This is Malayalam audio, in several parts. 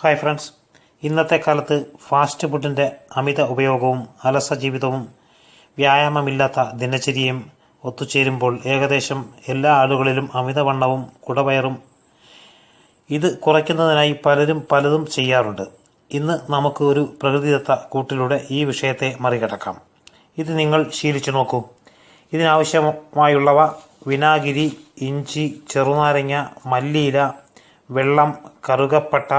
ഹായ് ഫ്രണ്ട്സ്, ഇന്നത്തെ കാലത്ത് ഫാസ്റ്റ് ഫുഡിൻ്റെ അമിത ഉപയോഗവും അലസ ജീവിതവും വ്യായാമമില്ലാത്ത ദിനചര്യയും ഒത്തുചേരുമ്പോൾ ഏകദേശം എല്ലാ ആളുകളിലും അമിതവണ്ണവും കുടവയറും. ഇത് കുറയ്ക്കുന്നതിനായി പലരും പലതും ചെയ്യാറുണ്ട്. ഇന്ന് നമുക്ക് ഒരു പ്രകൃതിദത്ത കൂട്ടിലൂടെ ഈ വിഷയത്തെ മറികടക്കാം. ഇത് നിങ്ങൾ ശീലിച്ചു നോക്കൂ. ഇതിനാവശ്യമായുള്ളവ വിനാഗിരി, ഇഞ്ചി, ചെറുനാരങ്ങ, മല്ലിയില, വെള്ളം, കറുകപ്പട്ട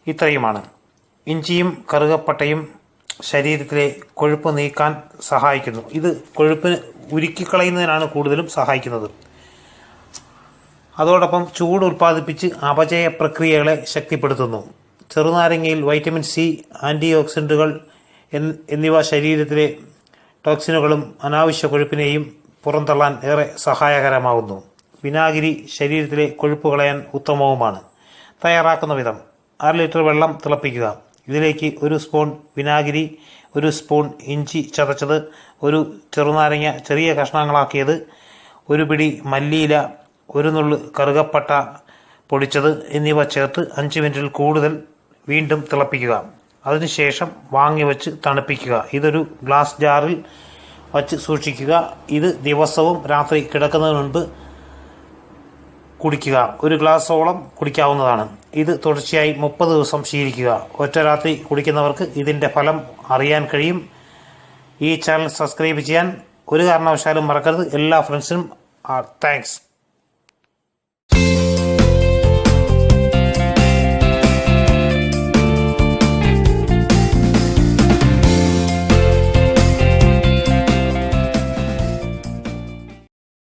ഇത്രയുമാണ്. ഇഞ്ചിയും കറുകപ്പട്ടയും ശരീരത്തിലെ കൊഴുപ്പ് നീക്കാൻ സഹായിക്കുന്നു. ഇത് കൊഴുപ്പിന് ഉരുക്കിക്കളയുന്നതിനാണ് കൂടുതലും സഹായിക്കുന്നത്. അതോടൊപ്പം ചൂട് ഉൽപ്പാദിപ്പിച്ച് അപചയ പ്രക്രിയകളെ ശക്തിപ്പെടുത്തുന്നു. ചെറുനാരങ്ങയിൽ വൈറ്റമിൻ സി, ആൻറ്റി ഓക്സിഡൻറ്റുകൾ എന്നിവ ശരീരത്തിലെ ടോക്സിനുകളും അനാവശ്യ കൊഴുപ്പിനെയും പുറന്തള്ളാൻ ഏറെ സഹായകരമാകുന്നു. വിനാഗിരി ശരീരത്തിലെ കൊഴുപ്പ് കളയാൻ ഉത്തമവുമാണ്. തയ്യാറാക്കുന്ന വിധം: 1/2 ലിറ്റർ വെള്ളം തിളപ്പിക്കുക. ഇതിലേക്ക് 1 സ്പൂൺ വിനാഗിരി, 1 സ്പൂൺ ഇഞ്ചി ചതച്ചത്, 1 ചെറുനാരങ്ങ ചെറിയ കഷ്ണങ്ങളാക്കിയത്, 1 പിടി മല്ലിയില, 1 നുള്ള് കറുകപ്പട്ട പൊടിച്ചത് എന്നിവ ചേർത്ത് 5 മിനിറ്റിൽ കൂടുതൽ വീണ്ടും തിളപ്പിക്കുക. അതിനുശേഷം വാങ്ങിവെച്ച് തണുപ്പിക്കുക. ഇതൊരു ഗ്ലാസ് ജാറിൽ വച്ച് സൂക്ഷിക്കുക. ഇത് ദിവസവും രാത്രി കിടക്കുന്നതിന് മുൻപ് കുടിക്കുക. 1 ഗ്ലാസോളം കുടിക്കാവുന്നതാണ്. ഇത് തുടർച്ചയായി 30 ദിവസം ശീലിക്കുക. ഒറ്റ രാത്രി കുടിക്കുന്നവർക്ക് ഇതിൻ്റെ ഫലം അറിയാൻ കഴിയും. ഈ ചാനൽ സബ്സ്ക്രൈബ് ചെയ്യാൻ ഒരു കാരണവശാലും മറക്കരുത്. എല്ലാ ഫ്രണ്ട്സിനും താങ്ക്സ്.